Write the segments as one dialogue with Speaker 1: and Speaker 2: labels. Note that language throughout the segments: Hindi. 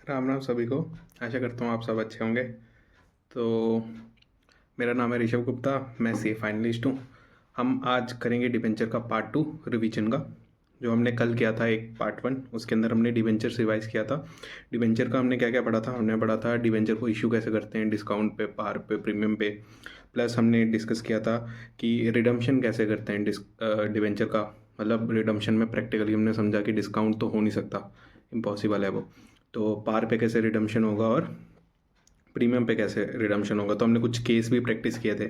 Speaker 1: राम राम सभी को। आशा करता हूँ आप सब अच्छे होंगे। तो मेरा नाम है ऋषभ गुप्ता, मैं सी फाइनलिस्ट हूँ। हम आज करेंगे डिबेंचर का पार्ट 2 रिवीजन का। जो हमने कल किया था एक पार्ट 1, उसके अंदर हमने डिबेंचर रिवाइज किया था। डिबेंचर का हमने क्या क्या पढ़ा था? हमने पढ़ा था डिबेंचर को इशू कैसे करते हैं, डिस्काउंट पे, पार पे, प्रीमियम पे। प्लस हमने डिस्कस किया था कि रिडम्पशन कैसे करते हैं डिबेंचर का। मतलब रिडम्पशन में प्रैक्टिकली हमने समझा कि डिस्काउंट तो हो नहीं सकता, इम्पॉसिबल है वो। तो पार पे कैसे रिडम्पशन होगा और प्रीमियम पे कैसे रिडम्पशन होगा, तो हमने कुछ केस भी प्रैक्टिस किए थे,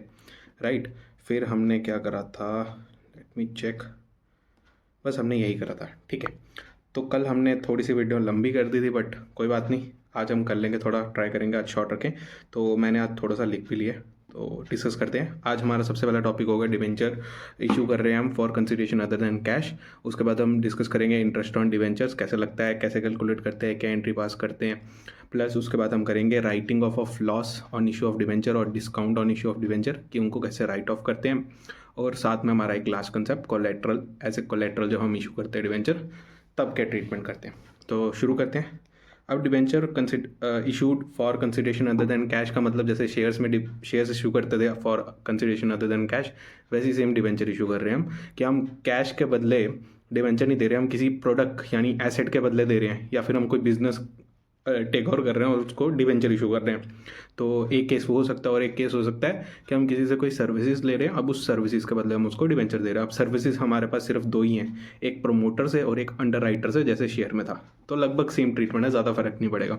Speaker 1: राइट। फिर हमने क्या करा था, लेट मी चेक। बस हमने यही करा था, ठीक है। तो कल हमने थोड़ी सी वीडियो लंबी कर दी थी, बट कोई बात नहीं, आज हम कर लेंगे, थोड़ा ट्राई करेंगे आज शॉर्ट रखें। तो मैंने आज थोड़ा सा लिख भी लिया, तो डिस्कस करते हैं। आज हमारा सबसे पहला टॉपिक होगा डिवेंचर इशू कर रहे हैं हम for consideration other than cash. उसके बाद हम डिस्कस करेंगे इंटरेस्ट ऑन डिवेंचर्स कैसे लगता है, कैसे कैलकुलेट करते हैं, क्या एंट्री पास करते हैं। प्लस उसके बाद हम करेंगे writing off loss on issue of debenture और discount on issue of debenture, कि उनको कैसे राइट ऑफ करते हैं। और साथ में हमारा एक last concept collateral, as a collateral जब हम इशू करते हैं डिवेंचर तब क्या ट्रीटमेंट करते हैं। तो शुरू करते हैं। अब debenture issued for consideration other than cash का मतलब जैसे शेयर्स में शेयर्स इशू करते थे for consideration other than cash, वैसे ही सेम डिवेंचर इशू कर रहे हैं हम, कि हम कैश के बदले डिवेंचर नहीं दे रहे, हम किसी प्रोडक्ट यानी एसेट के बदले दे रहे हैं, या फिर हम कोई बिजनेस टेक ओवर कर रहे हैं और उसको डिवेंचर इशू कर रहे हैं। तो एक केस वो हो सकता है, और एक केस हो सकता है कि हम किसी से कोई सर्विसेज ले रहे हैं, अब उस सर्विसेज के बदले हम उसको डिवेंचर दे रहे हैं। अब सर्विसेज हमारे पास सिर्फ दो ही हैं, एक प्रोमोटर से और एक अंडर राइटर से, जैसे शेयर में था। तो लगभग सेम ट्रीटमेंट है, ज़्यादा फर्क नहीं पड़ेगा।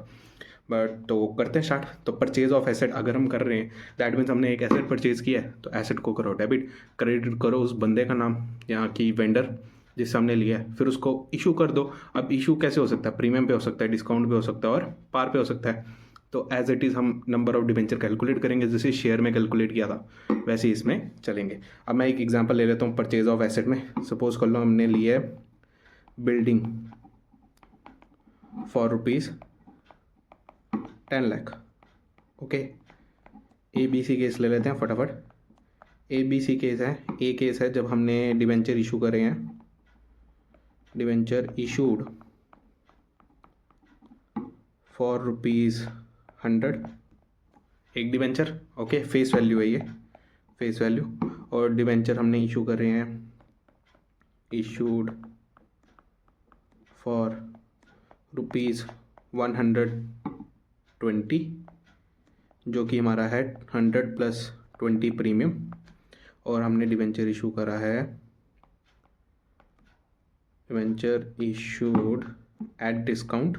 Speaker 1: बट तो करते हैं स्टार्ट। तो परचेज ऑफ एसेट अगर हम कर रहे हैं, दैट मीन्स हमने एक एसेट परचेज किया है, तो एसेट को करो डेबिट, क्रेडिट करो उस बंदे का नाम, यहाँ की वेंडर जिससे हमने लिया है, फिर उसको इशू कर दो। अब इशू कैसे हो सकता है? प्रीमियम पे हो सकता है, डिस्काउंट पे हो सकता है, और पार पे हो सकता है। तो एज इट इज़ हम नंबर ऑफ डिबेंचर कैलकुलेट करेंगे, जैसे शेयर में कैलकुलेट किया था वैसे ही इसमें चलेंगे। अब मैं एक एग्जांपल ले लेता हूँ परचेज ऑफ एसेट में। सपोज कर लो हमने लिया है building for rupees 10 lakh. Okay, A B C case ले लेते हैं फटाफट। ए बी सी केस है। ए केस है जब हमने डिबेंचर इशू करे हैं, डिबेंचर इशूड फॉर ₹100, एक डिबेंचर। ओके, फेस वैल्यू है ये, फेस वैल्यू। और डिबेंचर हमने इशू कर रहे हैं, इशूड फॉर ₹120, जो कि हमारा है 100 + 20 प्रीमियम। और हमने डिबेंचर इशू करा है, debenture issued at discount,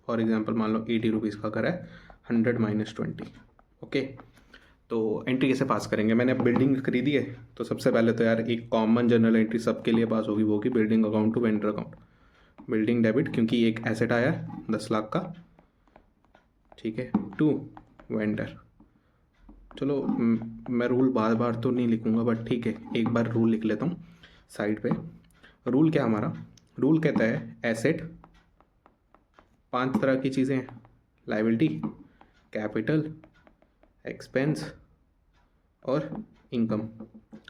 Speaker 1: for example मान लो ₹80 का करा है, 100 - 20। ओके, तो एंट्री कैसे पास करेंगे? मैंने अब बिल्डिंग खरीदी है, तो सबसे पहले तो यार एक कॉमन जनरल एंट्री सबके लिए पास होगी, वो होगी building account to vendor account. Building debit, क्योंकि एक एसेट आया है 10 लाख का, ठीक है, टू वेंडर। चलो मैं रूल बार बार तो नहीं लिखूंगा, बट ठीक है, एक बार रूल लिख लेता हूँ साइड पे। रूल क्या हमारा? रूल कहता है एसेट 5 तरह की चीज़ें हैं, लाइबिलिटी, कैपिटल, एक्सपेंस और इनकम।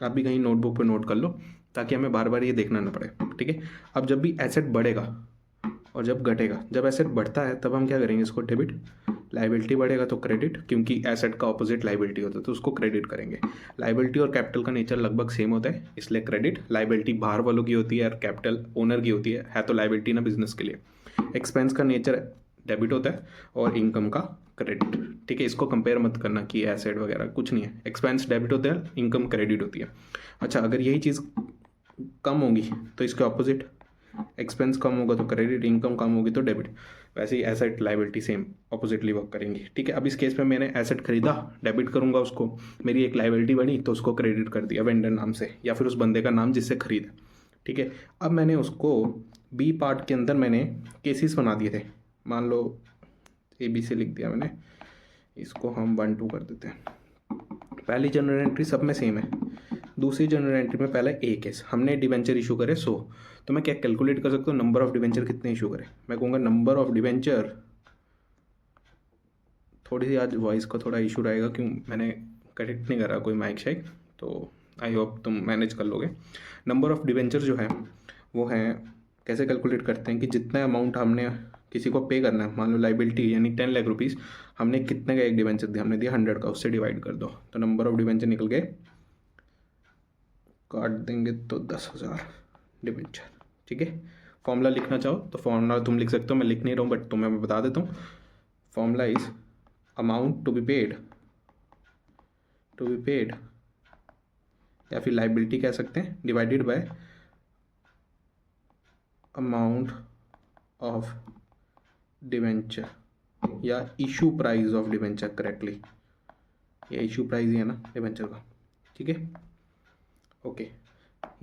Speaker 1: आप भी कहीं नोटबुक पे नोट कर लो, ताकि हमें बार बार ये देखना ना पड़े, ठीक है। अब जब भी एसेट बढ़ेगा और जब घटेगा, जब एसेट बढ़ता है तब हम क्या करेंगे, इसको डेबिट। लाइबिलिटी बढ़ेगा तो क्रेडिट, क्योंकि एसेट का ऑपोजिट लाइबिलिटी होता है, तो उसको क्रेडिट करेंगे। लाइबिलिटी और कैपिटल का नेचर लगभग सेम होता है, इसलिए क्रेडिट। लाइबिलिटी बाहर वालों की होती है और कैपिटल ओनर की होती है तो लाइबिलिटी ना बिजनेस के लिए। एक्सपेंस का नेचर डेबिट होता है और इनकम का क्रेडिट, ठीक है। इसको कंपेयर मत करना कि एसेट वगैरह, कुछ नहीं है। एक्सपेंस डेबिट होता है, इनकम क्रेडिट होती है। अच्छा, अगर यही चीज़ कम होगी तो इसके ऑपोजिट, एक्सपेंस कम होगा तो क्रेडिट, इनकम कम होगी तो डेबिट। वैसे ही asset liability same oppositely work करेंगी, ठीक है। अब इस केस में मैंने एसेट खरीदा, डेबिट करूंगा उसको, मेरी एक लाइबिलिटी बनी तो उसको क्रेडिट कर दिया वेंडर नाम से, या फिर उस बंदे का नाम जिससे खरीदा, ठीक है। अब मैंने उसको बी पार्ट के अंदर मैंने केसेस बना दिए थे। मान लो ए बी से लिख दिया मैंने, इसको हम 1 2 कर देते हैं। पहली जनरल एंट्री सब में सेम है। दूसरी जनरल एंट्री में पहले ए केस, हमने डिवेंचर इशू करे 100, तो मैं क्या कैलकुलेट कर सकता हूँ नंबर ऑफ डिवेंचर कितने इशू करे? मैं कहूँगा नंबर ऑफ डिवेंचर, थोड़ी सी आज वॉइस का थोड़ा इशू रहेगा, क्यों मैंने कनेक्ट नहीं करा कोई माइक शाइक, तो आई होप तुम मैनेज कर लोगे। नंबर ऑफ डिवेंचर जो है वो हैं, कैसे कैलकुलेट करते हैं कि जितना अमाउंट हमने किसी को पे करना है, मान लो लाइबिलिटी यानी 10 लाख रुपीज़, हमने कितने का एक डिवेंचर दिया, हमने दिया 100 का, उससे डिवाइड कर दो तो नंबर ऑफ डिवेंचर निकल गए, काट देंगे तो 10,000 डिवेंचर। ठीक है, फॉर्मूला लिखना चाहो तो फॉर्मूला तुम लिख सकते हो, मैं लिख नहीं रहा हूँ बट तुम्हें मैं बता देता हूँ। Formula is amount to be paid या फिर लाइबिलिटी कह सकते हैं, divided by amount of debenture या issue price of debenture, correctly या इशू प्राइस ही है ना डिवेंचर का। ठीक है, ओके,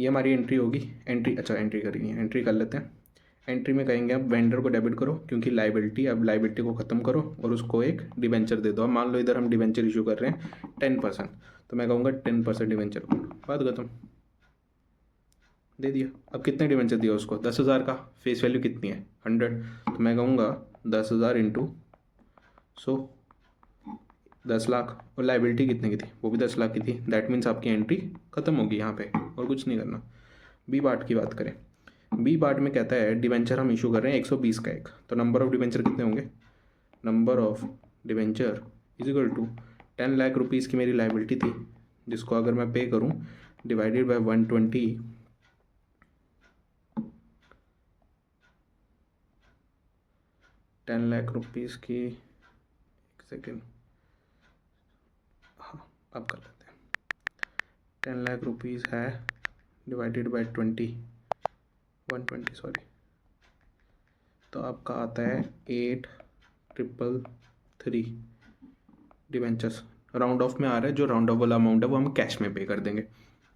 Speaker 1: ये हमारी एंट्री होगी। एंट्री, अच्छा एंट्री करेंगे, एंट्री कर लेते हैं। एंट्री में कहेंगे अब वेंडर को डेबिट करो क्योंकि लाइबिलिटी, अब लाइबिलिटी को ख़त्म करो और उसको एक डिवेंचर दे दो। अब मान लो इधर हम डिवेंचर इशू कर रहे हैं 10%, तो मैं कहूँगा 10% डिवेंचर को, बात खत्म, दे दिया। अब कितने डिवेंचर दिया उसको, 10,000 का, फेस वैल्यू कितनी है 100, तो मैं कहूँगा 10,000 इंटू 100, 10 लाख, और लाइबिलिटी कितने की थी, वो भी 10 लाख की थी। दैट मीन्स आपकी एंट्री खत्म होगी यहाँ पे, और कुछ नहीं करना। बी पार्ट की बात करें, बी पार्ट में कहता है डिवेंचर हम इशू कर रहे हैं 120 का एक, तो नंबर ऑफ डिवेंचर कितने होंगे, number of debenture is equal to 10 lakh rupees की मेरी लाइबिलिटी थी जिसको अगर मैं पे करूँ डिवाइडेड बाय 120, 10 लाख रुपीज़ की, एक सेकेंड, हाँ अब कर लेते हैं, 10 लाख रुपीज़ है डिवाइडेड बाय 120 सॉरी, तो आपका आता है 8,333 डिवेंचर्स। राउंड ऑफ में आ रहा है, जो राउंड ऑफ वाला अमाउंट है वो हम कैश में पे कर देंगे,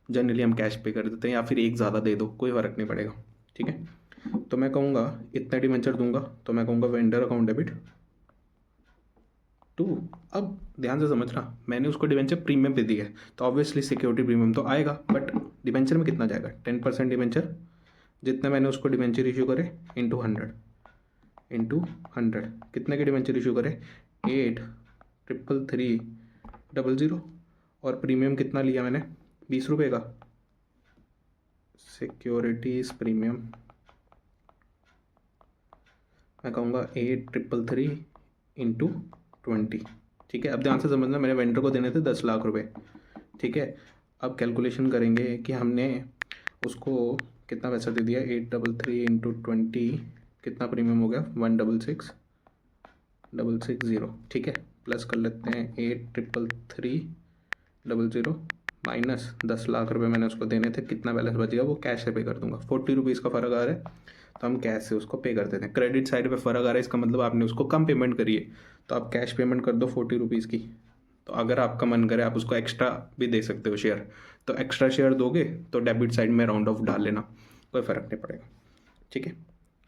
Speaker 1: जनरली हम कैश पे कर देते हैं, या फिर एक ज़्यादा दे दो कोई फ़र्क नहीं पड़ेगा। ठीक है, तो मैं कहूँगा इतना डिवेंचर दूंगा, तो मैं कहूँगा वेंडर अकाउंट डेबिट टू, अब ध्यान से समझना, मैंने उसको डिवेंचर प्रीमियम पे दिया है तो ऑब्वियसली सिक्योरिटी प्रीमियम तो आएगा, बट डिवेंचर में कितना जाएगा, 10% डिवेंचर, जितना मैंने उसको डिवेंचर इशू करे इंटू 100, कितने के डिवेंचर इशू करे 8,333,000, और प्रीमियम कितना लिया मैंने 20 रुपये का, सिक्योरिटीज प्रीमियम मैं कहूँगा 8,333 इंटू 20। ठीक है, अब ध्यान से समझना, मेरे वेंडर को देने थे 10 लाख रुपए। ठीक है, अब कैलकुलेशन करेंगे कि हमने उसको कितना पैसा दे दिया, 833 इंटू 20, कितना प्रीमियम हो गया 166,660। ठीक है, प्लस कर लेते हैं 8,333,000 माइनस 10 लाख रुपए मैंने उसको देने थे, कितना बैलेंस बचेगा वो कैश से पे कर दूंगा। 40 रुपीज़ का फ़र्क आ रहा है तो हम कैश से उसको पे कर देते हैं। क्रेडिट साइड पे फ़र्क आ रहा है, इसका मतलब आपने उसको कम पेमेंट करी है तो आप कैश पेमेंट कर दो 40 रुपीज़ की। तो अगर आपका मन करे आप उसको एक्स्ट्रा भी दे सकते हो शेयर, तो एक्स्ट्रा शेयर दोगे तो डेबिट साइड में राउंड ऑफ डाल लेना, कोई फ़र्क नहीं पड़ेगा। ठीक है,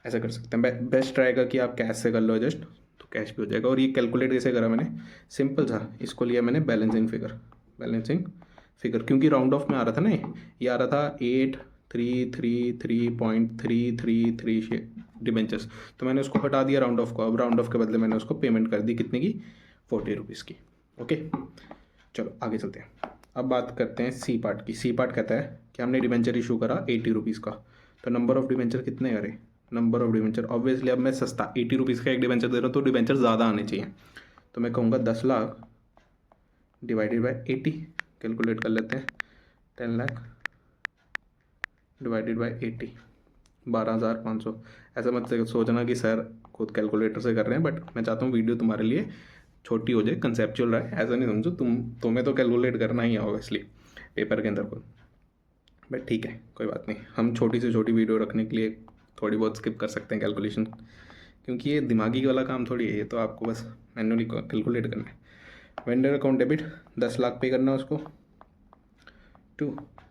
Speaker 1: ऐसा कर सकते हैं। बेस्ट रहेगा कि आप कैश से कर लो एडजस्ट, तो कैश भी हो जाएगा। और ये कैलकुलेट कैसे करा मैंने, सिंपल था, इसको लिया मैंने बैलेंसिंग फिगर, क्योंकि राउंड ऑफ में आ रहा था ना, ये आ रहा था 8,333.333 डिबेंचर्स, तो मैंने उसको हटा दिया राउंड ऑफ को। अब राउंड ऑफ के बदले मैंने उसको पेमेंट कर दी कितने की, 40 रुपीज़ की। ओके, चलो आगे चलते हैं। अब बात करते हैं सी पार्ट की। सी पार्ट कहता है कि हमने डिबेंचर इशू करा 80 रुपीज़ का, तो नंबर ऑफ डिबेंचर कितने करे, नंबर ऑफ डिबेंचर, ऑब्वियसली अब मैं सस्ता 80 रुपीज़ का एक डिबेंचर दे रहा हूँ तो डिबेंचर ज़्यादा आने चाहिए, तो मैं कहूँगा 10 लाख डिवाइडेड बाय 80, कैलकुलेट कर लेते हैं, 10 लाख डिवाइडेड बाय 80, 12,500। ऐसा मत सोचना कि सर खुद कैलकुलेटर से कर रहे हैं, बट मैं चाहता हूँ वीडियो तुम्हारे लिए छोटी हो जाए, कंसेप्चुअल रहे, ऐसा नहीं समझो तुम्हें तो कैलकुलेट करना ही है ऑब्वियसली पेपर के अंदर को, बट ठीक है कोई बात नहीं, हम छोटी से छोटी वीडियो रखने के लिए थोड़ी बहुत स्किप कर सकते हैं कैलकुलेशन, क्योंकि ये दिमागी वाला काम थोड़ी है, ये तो आपको बस मैन्युअली कैलकुलेट करना है। वेंडर अकाउंट डेबिट 10 लाख पे करना है उसको टू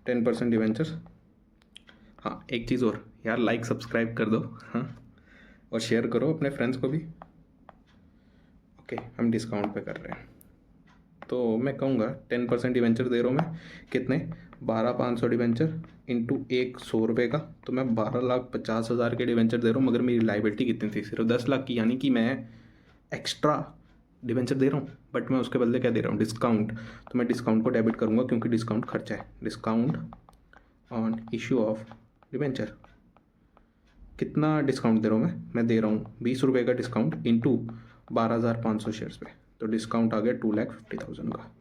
Speaker 1: 10% डिवेंचर्स। हाँ एक चीज़ और यार, लाइक सब्सक्राइब कर दो, हाँ, और शेयर करो अपने फ्रेंड्स को भी। ओके, हम डिस्काउंट पे कर रहे हैं तो मैं कहूँगा 10% डिवेंचर दे रहा हूँ मैं, कितने 12,500 डिवेंचर इंटू 100 रुपये का, तो मैं 12,50,000 के डिवेंचर दे रहा हूँ, मगर मेरी लाइबिलिटी कितनी थी, सिर्फ 10 लाख की, यानी कि मैं एक्स्ट्रा डिवेंचर दे रहा हूँ, बट मैं उसके बदले क्या दे रहा हूँ, डिस्काउंट। तो मैं डिस्काउंट को डेबिट करूँगा क्योंकि डिस्काउंट खर्चा है, discount on issue of debenture कितना डिस्काउंट दे रहा हूँ मैं दे रहा हूँ 20 रुपये का डिस्काउंट इंटू 12,500 शेयर्स पे, तो डिस्काउंट आ गया 2,50,000 का।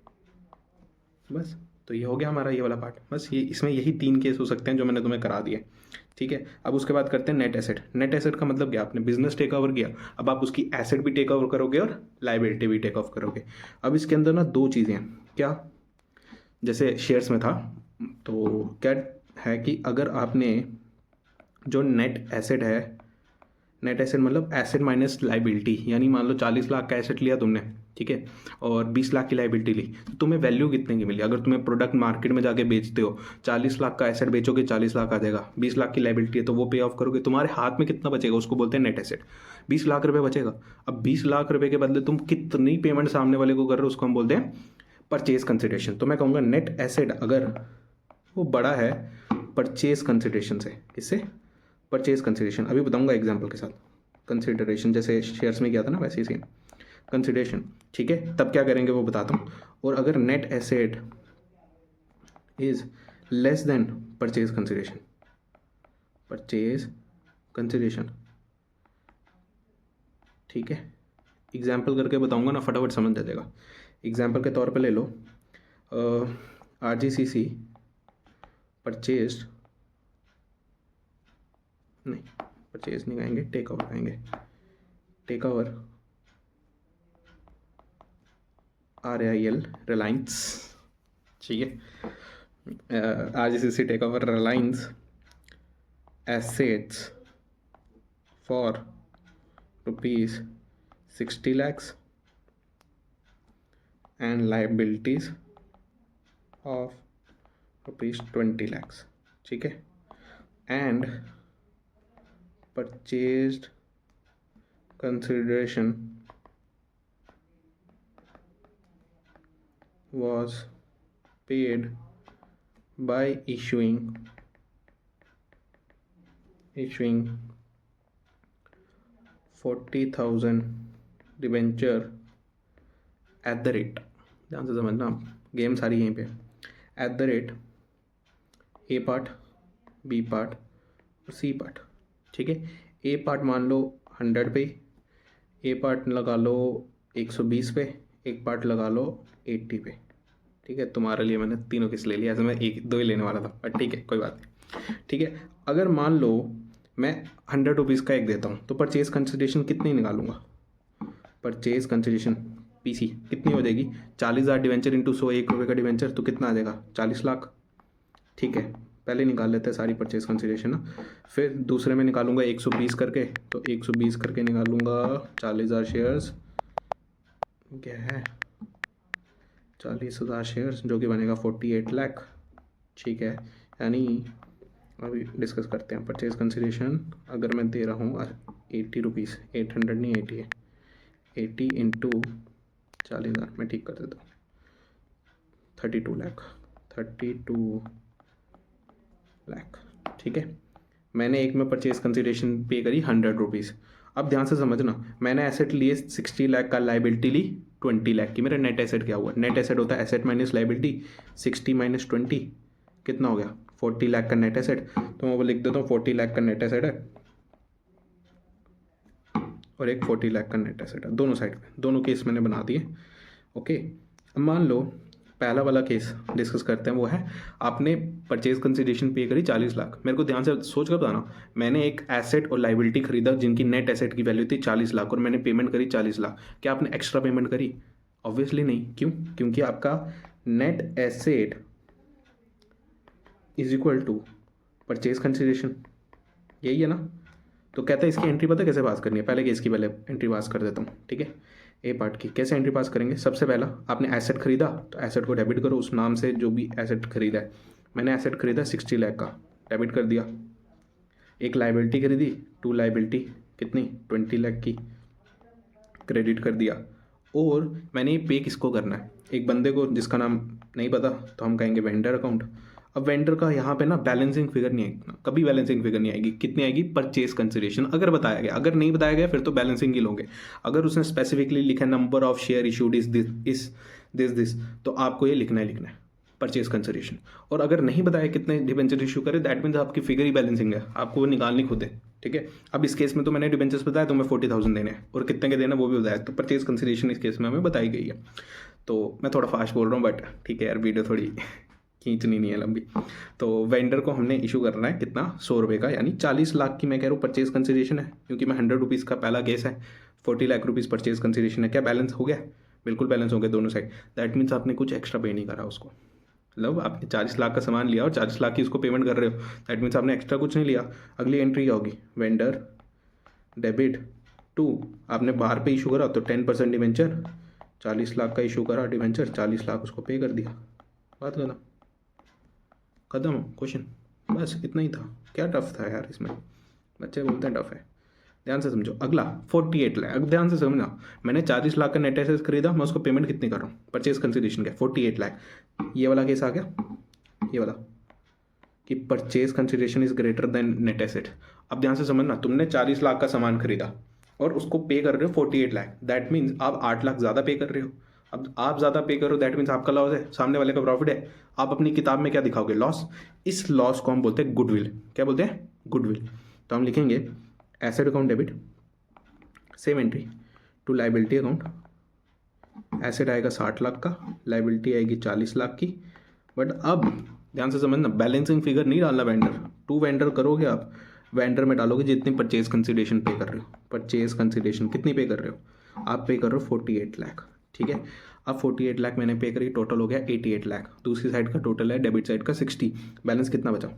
Speaker 1: बस, तो ये हो गया हमारा ये वाला पार्ट। बस ये इसमें यही 3 केस हो सकते हैं जो मैंने तुम्हें करा दिए, ठीक है। अब उसके बाद करते हैं नेट एसेट। नेट एसेट का मतलब क्या, आपने बिजनेस टेक ओवर किया, अब आप उसकी एसेट भी टेक ओवर करोगे और लाइबिलिटी भी टेक ऑफ करोगे। अब इसके अंदर ना 2 चीज़ें हैं। क्या, जैसे शेयर्स में था, तो क्या है कि अगर आपने जो नेट एसेट है, नेट एसेट मतलब एसेट माइनस लाइबिलिटी, यानी मान लो 40 लाख का एसेट लिया तुमने, ठीक है, और 20 लाख की लाइबिलिटी ली, तो तुम्हें वैल्यू कितने की मिली। अगर तुम्हें प्रोडक्ट मार्केट में जाके बेचते हो, 40 लाख का एसेट बेचोगे, 40 लाख आ जाएगा, 20 लाख की लाइबिलिटी है तो वो पे ऑफ करोगे, तुम्हारे हाथ में कितना बचेगा, उसको बोलते हैं नेट एसेट। 20 लाख रुपये बचेगा। अब 20 लाख रुपये के बदले तुम कितनी पेमेंट सामने वाले को कर रहे हो, उसको हम बोलते हैं परचेज कंसिडरेशन। तो मैं कहूँगा नेट एसेट अगर वो बड़ा है परचेज कंसिडरेशन से, किससे, परचेज कंसिडरेशन। अभी बताऊंगा एग्जांपल के साथ। कंसिडरेशन जैसे शेयर्स में किया था ना, वैसे ही सेम कंसिडरेशन, ठीक है। तब क्या करेंगे वो बताता हूँ। और अगर net asset is less than purchase consideration, purchase consideration, ठीक है, एग्जाम्पल करके बताऊंगा ना, फटाफट समझ आ जाएगा। एग्जाम्पल के तौर पे ले लो, RGCC परचेज, नहीं परचेज नहीं कहेंगे, टेक ओवर कहेंगे, टेक ओवर RIL रिलायंस, ठीक है। RGCC take over Reliance assets for ₹60 lakhs and liabilities of ₹20 lakhs, ठीक है। and purchased consideration was paid by issuing 40,000 debenture at the rate, ध्यान से समझना, गेम सारी यहीं पे, at the rate A part, B part और सी पार्ट, ठीक है। ए पार्ट मान लो 100 पे, ए पार्ट लगा लो 120 पे, एक पार्ट लगा लो 80 पे, ठीक है। तुम्हारे लिए मैंने तीनों किस ले लिया, ऐसे मैं 1-2 ही लेने वाला था, पर ठीक है कोई बात नहीं, ठीक है। अगर मान लो मैं 100 रुपीज़ का एक देता हूँ, तो परचेज कंसिडरेशन कितनी निकालूंगा, परचेज कंसिडरेशन PC कितनी हो जाएगी, 40,000 डिवेंचर इंटू 100, ₹1 का डिवेंचर, तो कितना आ जाएगा, 40 लाख, ठीक है। पहले निकाल लेते हैं सारी परचेज कंसिडरेशन ना, फिर दूसरे में निकालूंगा 120 करके, तो 120 करके निकालूंगा 40,000 शेयर्स, क्या है 40,000 शेयर्स, जो कि बनेगा 48 लाख, ठीक है। यानी अभी डिस्कस करते हैं परचेज कंसिडरेशन। अगर मैं दे रहा हूँ 80 रुपीज़, 800 नहीं 80 है, 80 इंटू 40,000 मैं ठीक कर देता हूँ, 32 लाख, 32 लाख, ठीक है। मैंने एक में परचेज कंसिडरेशन पे करी 100 रुपीज़। अब ध्यान से समझना, मैंने एसेट लिए 60 लाख का, लाइबिलिटी ली 20 लाख की। मेरा नेट एसेट क्या हुआ, नेट एसेट होता है एसेट माइनस लाइबिलिटी, 60 माइनस 20 कितना हो गया, 40 लाख का नेट एसेट। तो मैं वो लिख देता हूँ 40 लाख का नेट एसेट है और एक 40 लाख का नेट एसेट है, दोनों साइड पे, दोनों केस मैंने बना दिए, ओके। अब मान लो पहला वाला केस डिस्कस करते हैं, वो है आपने परचेज कंसिडरेशन पे करी 40 लाख। मेरे को ध्यान से सोच कर बताना, मैंने एक एसेट और लाइबिलिटी खरीदा जिनकी नेट एसेट की वैल्यू थी 40 लाख और मैंने पेमेंट करी 40 लाख। क्या आपने एक्स्ट्रा पेमेंट करी, ऑब्वियसली नहीं, क्यों, क्योंकि आपका net asset is equal to purchase consideration, यही है ना। तो कहता है इसकी एंट्री पता है कैसे पास करनी है, पहले केस की पहले एंट्री पास कर देता हूँ, ठीक है। ए पार्ट की कैसे एंट्री पास करेंगे, सबसे पहला आपने एसेट खरीदा, तो एसेट को डेबिट करो उस नाम से जो भी एसेट खरीदा है। मैंने एसेट खरीदा 60 लाख का, डेबिट कर दिया। एक लाइबिलिटी खरीदी, 2 लाइबिलिटी कितनी 20 लाख की, क्रेडिट कर दिया। और मैंने ये पे किसको करना है, एक बंदे को जिसका नाम नहीं पता, तो हम कहेंगे वेंडर अकाउंट। अब वेंडर का यहाँ पे ना बैलेंसिंग फिगर नहीं आएगी, कभी बैलेंसिंग फिगर नहीं आएगी, कितनी आएगी, परचेज कंसिडरेशन अगर बताया गया, अगर नहीं बताया गया फिर तो बैलेंसिंग ही लोगे। अगर उसने स्पेसिफिकली लिखा number of share issued is this, तो आपको ये लिखना है परचेज कंसिडरेशन। और अगर नहीं बताया कितने डिबेंचर इशू करे, दैट मीन्स आपकी फिगर ही बैलेंसिंग है, आपको वो निकालनी खुद है, ठीक है। अब इस केस में तो मैंने डिबेंचर्स बताया तो हमें 40,000 देने हैं और कितने के देना वो भी बताया, तो परचेज कंसिडरेशन इस केस में हमें बताई गई है। तो मैं थोड़ा फास्ट बोल रहा हूँ बट ठीक है यार, वीडियो थोड़ी खींचनी नहीं है लंबी। तो वेंडर को हमने इशू करना है कितना, 100 रुपये का, यानी 40 लाख की मैं कह रहा हूँ परचेज कंसिडरेशन है, क्योंकि मैं 100 रुपीज़ का पहला केस है, 40 लाख रुपीज़ परचेज कंसिडरेशन है। क्या बैलेंस हो गया? बिल्कुल बैलेंस हो गया दोनों साइड। दैट मीन्स आपने कुछ एक्स्ट्रा पे नहीं करा उसको, मतलब आपने 40 लाख का सामान लिया और 40 लाख की उसको पेमेंट कर रहे हो, दैट मीन्स आपने एक्स्ट्रा कुछ नहीं लिया। अगली एंट्री क्या होगी? वेंडर डेबिट टू, आपने बाहर पे इशू करा तो 10% डिवेंचर, 40 लाख का इशू करा डिवेंचर, 40 लाख उसको पे कर दिया, बात खत्म। खत्म क्वेश्चन, बस इतना ही था। क्या टफ था यार इसमें, बच्चे बोलते हैं टफ है। ध्यान से समझो। अगला 48 लाख, अब ध्यान से समझना, मैंने 40 लाख का नेट एसेट खरीदा, मैं उसको पेमेंट कितनी कर रहा हूँ? परचेज कंसिडरेशन क्या? 48 लाख। ये वाला केस आ गया, ये वाला कि purchase consideration is greater than net asset. अब ध्यान से समझना, तुमने 40 लाख का सामान खरीदा और उसको पे कर रहे हो 48 लाख, दैट मीन्स आप 8 लाख ज़्यादा पे कर रहे हो। अब आप ज़्यादा पे करो दैट मीन्स आपका लॉस है, सामने वाले का प्रॉफिट है। आप अपनी किताब में क्या दिखाओगे? लॉस। इस लॉस को हम बोलते हैं गुडविल। क्या बोलते हैं? गुडविल। तो हम लिखेंगे asset account debit, same entry to liability account. Asset आएगा 60 लाख का, लाइबिलिटी आएगी 40 लाख की। बट अब ध्यान से समझना, बैलेंसिंग फिगर नहीं डालना वेंडर टू, वेंडर करोगे आप, वेंडर में डालोगे जितनी परचेज कंसिडरेशन पे कर रहे हो। परचेज कंसिडरेशन कितनी पे कर रहे हो? आप पे कर रहे हो 48 लाख, ठीक है। अब 48 लाख मैंने पे करी, टोटल हो गया 88 लाख। दूसरी साइड का टोटल है डेबिट साइड का 60, बैलेंस कितना बचा?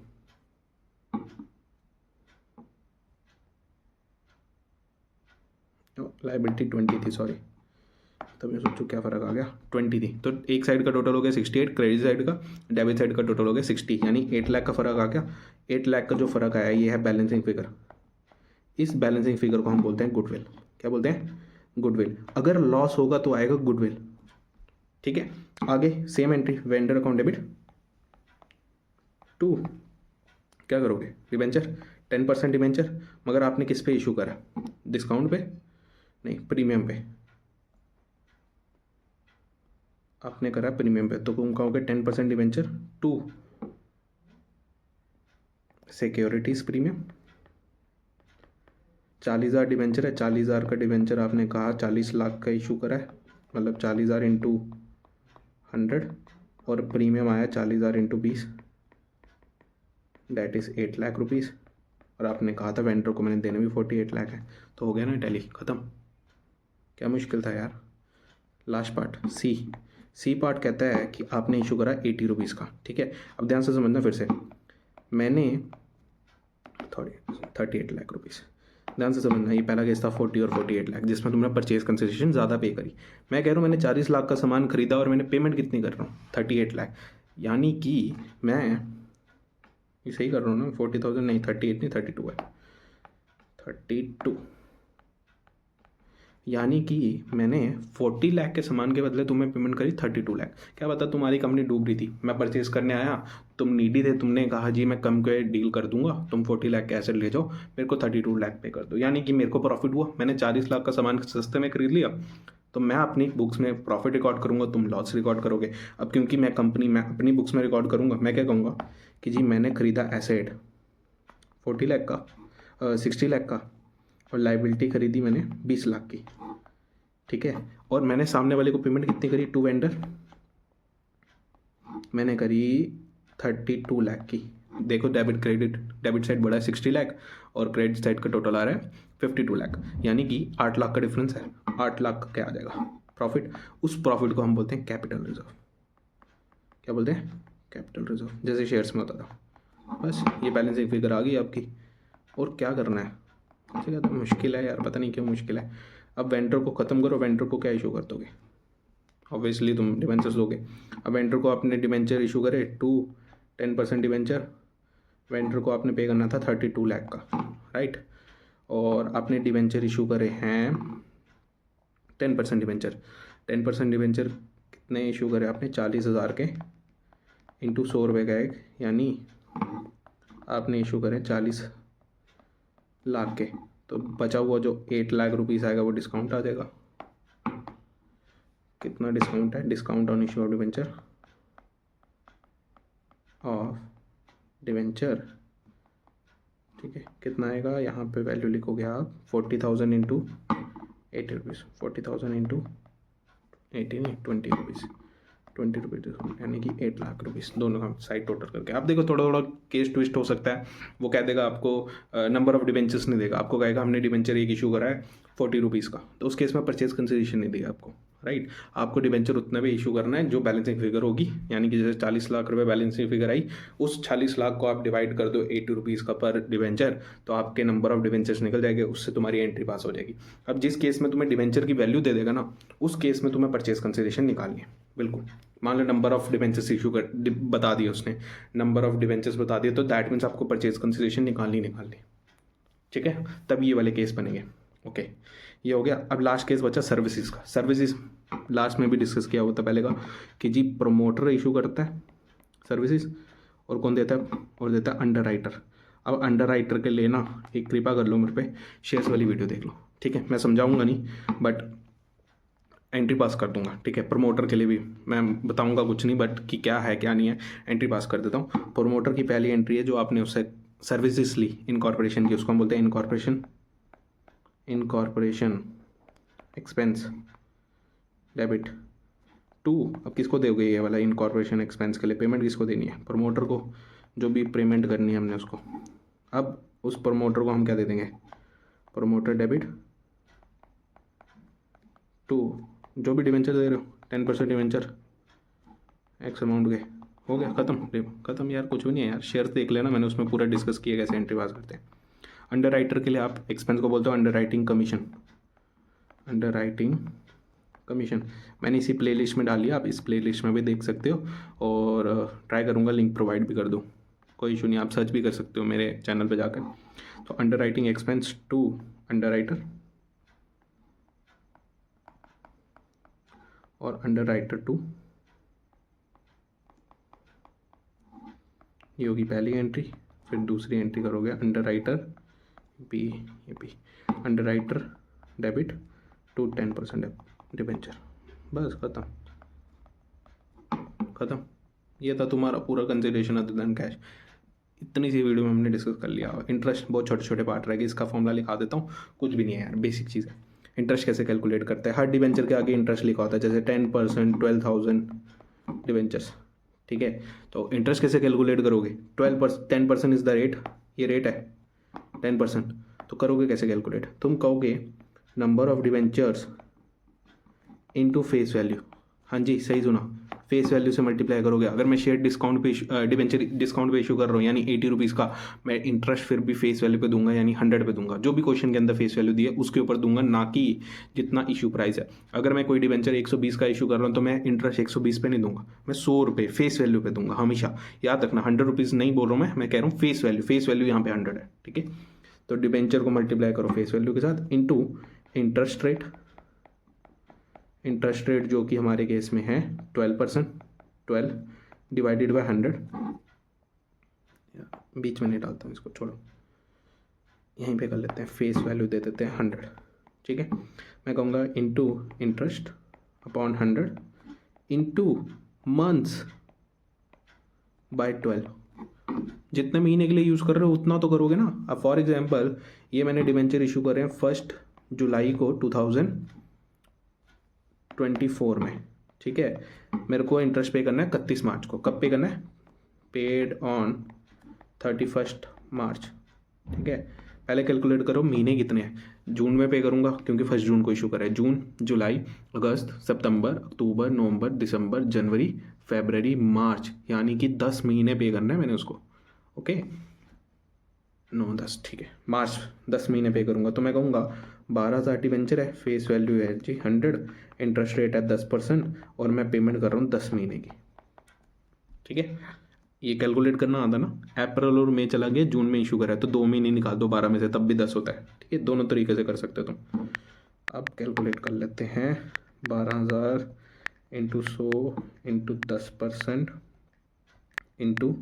Speaker 1: लाइबिलिटी 20 थी, सॉरी, तब मैं सोचूं क्या फ़र्क आ गया, 20 थी। तो एक साइड का टोटल हो गया 68 क्रेडिट साइड का, डेबिट साइड का टोटल हो गया 60, यानी 8 लाख का फ़र्क आ गया। 8 लाख का जो फ़र्क आया ये है बैलेंसिंग फिगर। इस बैलेंसिंग फिगर को हम बोलते हैं गुडविल। क्या बोलते हैं? गुडविल। अगर लॉस होगा तो आएगा गुडविल, ठीक है। आगे same entry, vendor account debit to, क्या करोगे? डिबेंचर, 10% डिबेंचर, मगर आपने किस पे इशू करा? डिस्काउंट पे नहीं, प्रीमियम पे आपने करा, प्रीमियम पे। तो तुम कहोगे 10% debenture to securities premium. 40,000 debenture है, 40,000 का डिबेंचर आपने कहा 40 लाख का इशू करा है, मतलब 40,000 इंटू 100, और प्रीमियम आया 40,000 into 20, that is 8 lakh rupees. और आपने कहा था वेंडर को मैंने देने भी 48 लाख है। तो हो गया ना टैली, ख़त्म। क्या मुश्किल था यार। लास्ट पार्ट सी पार्ट कहता है कि आपने इशू करा 80 रुपीज़ का, ठीक है। अब ध्यान से समझना फिर से, मैंने 38 लाख रुपीज़, ध्यान से समझना, ये पहला केस था 40 और 48 लाख जिसमें तुमने परचेज कंसिडरेशन ज़्यादा पे करी। मैं कह रहा हूँ मैंने 40 लाख का सामान खरीदा और मैंने पेमेंट कितनी कर रहा हूँ? 38 लाख, यानी कि मैं ये सही कर रहा हूँ ना, 40,000 नहीं, 38 नहीं, 32 है, 32, यानी कि मैंने 40 लाख के सामान के बदले तुम्हें पेमेंट करी 32 लाख। क्या पता तुम्हारी कंपनी डूब रही थी, मैं परचेज करने आया, तुम नीडी थे, तुमने कहा जी मैं कम के डील कर दूंगा, तुम 40 लाख के एसेट ले जाओ, मेरे को 32 लाख पे कर दो, यानी कि मेरे को प्रॉफिट हुआ। मैंने 40 लाख का सामान सस्ते में खरीद लिया, तो मैं अपनी बुक्स में प्रॉफिट रिकॉर्ड करूंगा, तुम लॉस रिकॉर्ड करोगे। अब क्योंकि मैं अपनी बुक्स में रिकॉर्ड करूंगा, मैं क्या कहूँगा कि जी मैंने खरीदा एसेट 40 लाख का, 60 लाख का, और लाइबिलिटी खरीदी मैंने 20 लाख की, ठीक है। और मैंने सामने वाले को पेमेंट कितनी करी टू वेंडर? मैंने करी 32 लाख की। देखो डेबिट साइड बड़ा है 60 लाख और क्रेडिट साइड का टोटल आ रहा है 52 लाख, यानी कि 8 लाख का डिफरेंस है। 8 लाख का क्या आ जाएगा? प्रॉफिट। उस प्रॉफिट को हम बोलते हैं कैपिटल रिजर्व। क्या बोलते हैं? कैपिटल रिजर्व, जैसे शेयर्स में होता था। बस ये बैलेंसिंग फिगर आ गई आपकी, और क्या करना है? ठीक है, तो मुश्किल है यार, पता नहीं क्यों मुश्किल है। अब वेंडर को ख़त्म करो, वेंडर को क्या इशू कर दोगे? ऑब्वियसली तुम डिबेंचर्स दोगे। अब वेंडर को आपने डिबेंचर इशू करे 10% डिबेंचर, वेंडर को आपने पे करना था 32 लाख का, राइट। और आपने डिबेंचर इशू करे हैं 10% डिबेंचर। 10% डिबेंचर कितने इशू करे आपने? 40,000 के इंटू 100 रुपये का एक, यानी आपने इशू करे 40 लाख के। तो बचा हुआ जो 8 लाख रुपीज़ आएगा वो डिस्काउंट आ जाएगा। कितना डिस्काउंट है? Discount on issue of debenture, ठीक है, कितना आएगा, यहाँ पे वैल्यू लिखोगे आप 40,000 इंटू 80 रुपीज़, 40,000 इंटू 80 नहीं 20 रुपीज़, 20 रुपीज़ यानी कि 8 लाख रुपीज़ दोनों का साइड टोटल करके। आप देखो थोड़ा थोड़ा केस ट्विस्ट हो सकता है, वो कह देगा आपको नंबर ऑफ डिबेंचर्स नहीं देगा, आपको कहेगा हमने डिबेंचर एक इशू करा है 40 रुपीज़ का, तो उस केस में परचेज कंसिडरेशन नहीं देगा आपको, राइट। आपको डिबेंचर उतना भी इशू करना है जो बैलेंसिंग फिगर होगी, यानी कि जैसे 40 लाख रुपए बैलेंसिंग फिगर आई, उस 40 लाख को आप डिवाइड कर दो 80 रुपीज़ का पर डिबेंचर, तो आपके नंबर ऑफ डिबेंचर्स निकल जाएंगे, उससे तुम्हारी एंट्री पास हो जाएगी। अब जिस केस में तुम्हें डिबेंचर की वैल्यू दे देगा ना, उस केस में तुम्हें परचेज कंसिडरेशन निकालनी है, बिल्कुल। मान लो नंबर ऑफ डिबेंचर्स इशू कर बता दिया उसने, नंबर ऑफ डिबेंचर्स बता दिया, तो दैट मीन्स आपको परचेज कंसिडरेशन निकालनी, ठीक है, तब ये वाले केस बनेंगे। ओके, ये हो गया। अब लास्ट केस बचा सर्विसेज का। सर्विसेज लास्ट में भी डिस्कस किया हुआ था पहले का, कि जी प्रमोटर इशू करता है सर्विसेज, और कौन देता है, और देता है अंडर राइटर। अब अंडर राइटर के लिए ना एक कृपा कर लो मेरे पे, शेयर्स वाली वीडियो देख लो, ठीक है। मैं समझाऊंगा नहीं बट एंट्री पास कर दूंगा, ठीक है। प्रमोटर के लिए भी मैं बताऊंगा कुछ नहीं, बट कि क्या है क्या नहीं है, एंट्री पास कर देता हूँ। प्रमोटर की पहली एंट्री है जो आपने उससे सर्विसेज ली इनकॉर्पोरेशन की, उसको हम बोलते हैं इनकॉर्पोरेशन एक्सपेंस डेबिट टू। अब किसको दोगे ये वाला इनकॉर्पोरेशन एक्सपेंस के लिए पेमेंट किसको देनी है, प्रमोटर को, जो भी पेमेंट करनी है हमने उसको। अब उस प्रमोटर को हम क्या दे देंगे, प्रमोटर डेबिट टू जो भी डिवेंचर दे रहे हो 10% डिवेंचर एक्स अमाउंट के, हो गया खत्म यार, कुछ भी नहीं है यार। शेयर्स देख लेना, मैंने उसमें पूरा डिस्कस किया कैसे एंट्री पास करते हैं। अंडर राइटर के लिए आप एक्सपेंस को बोलते हो अंडर राइटिंग कमीशन। मैंने इसी प्लेलिस्ट में डाल लिया, आप इस प्लेलिस्ट में भी देख सकते हो, और ट्राई करूँगा लिंक प्रोवाइड भी कर दूँ, कोई इशू नहीं, आप सर्च भी कर सकते हो मेरे चैनल पे जाकर। तो underwriting expense to underwriter, और अंडर राइटर टू, ये होगी पहली एंट्री। फिर दूसरी एंट्री करोगे अंडर राइटर बी, ये B, underwriter debit to 10% debenture, बस खत्म। ये था तुम्हारा पूरा कंसिडरेशन अदर देन कैश। इतनी सी वीडियो में हमने डिस्कस कर लिया। इंटरेस्ट बहुत छोटे छोटे पार्ट रहेगी, इसका फॉर्मूला लिखा देता हूँ, कुछ भी नहीं है यार, बेसिक चीज़ है। इंटरेस्ट कैसे कैलकुलेट करते हैं, हर डिबेंचर के आगे इंटरेस्ट लिखा होता है, जैसे 10%, 12,000 डिबेंचर्स, ठीक है। तो इंटरेस्ट कैसे कैलकुलेट करोगे, 10% इज़ द रेट, ये रेट है 10%, तो करोगे कैसे कैलकुलेट, तुम कहोगे number of debentures into face value. हाँ जी सही सुना, फेस वैल्यू से मल्टीप्लाई करोगे। अगर मैं शेयर डिस्काउंट पे डिबेंचर डिस्काउंट पे इशू कर रहा हूँ यानी 80 रुपीज़ का, मैं इंटरेस्ट फिर भी फेस वैल्यू पे दूंगा, यानी 100 पे दूंगा, जो भी क्वेश्चन के अंदर फेस वैल्यू दी है उसके ऊपर दूंगा, ना कि जितना इशू प्राइस है। अगर मैं कोई डिबेंचर 120 का इशू कर रहा हूँ तो मैं इंटरेस्ट 120 पे नहीं दूंगा, मैं 100 रुपये फेस वैल्यू पे दूंगा हमेशा। याद रखना 100 रुपीज़ नहीं बोल रहा हूँ मैं कह रहा हूँ फेस वैल्यू यहाँ पे 100 है, ठीक है। तो डिबेंचर को मल्टीप्लाई करो फेस वैल्यू के साथ इनटू इंटरेस्ट रेट जो कि हमारे केस में है 12%, 12 डिवाइडेड बाय 100, बीच में नहीं डालता हूँ इसको, छोड़ो, यहीं पे कर लेते हैं, फेस वैल्यू दे देते हैं 100, ठीक है। मैं कहूँगा into interest upon 100 into months by 12, जितने महीने के लिए यूज़ कर रहे हो उतना तो करोगे ना। अब फॉर एग्जांपल ये मैंने डिबेंचर इशू कर रहे हैं 1 जुलाई को 2024 में, ठीक है। मेरे को इंटरेस्ट पे करना है 31 मार्च को, कब पे करना है, पेड ऑन 31 मार्च, ठीक है। पहले कैलकुलेट करो महीने कितने हैं, जून में पे करूँगा क्योंकि 1 जून को इशू करा है, जून, जुलाई, अगस्त, सितंबर, अक्टूबर, नवंबर, दिसंबर, जनवरी, फरवरी, मार्च, यानी कि 10 महीने पे करना है मैंने उसको, ओके, 9, 10, ठीक है, मार्च 10 महीने पे करूँगा। तो मैं कहूँगा 12,000 डिबेंचर है, फेस वैल्यू है जी 100, इंटरेस्ट रेट है 10%, और मैं पेमेंट कर रहा हूँ 10 महीने की, ठीक है। ये कैलकुलेट करना आता ना, अप्रैल और मई चला गया, जून में इशू करा है तो 2 महीने निकाल दो 12 में से, तब भी 10 होता है, ठीक है। दोनों तरीके से कर सकते हो तुम। अब कैलकुलेट कर लेते हैं, 12,000 into 100 into 10% into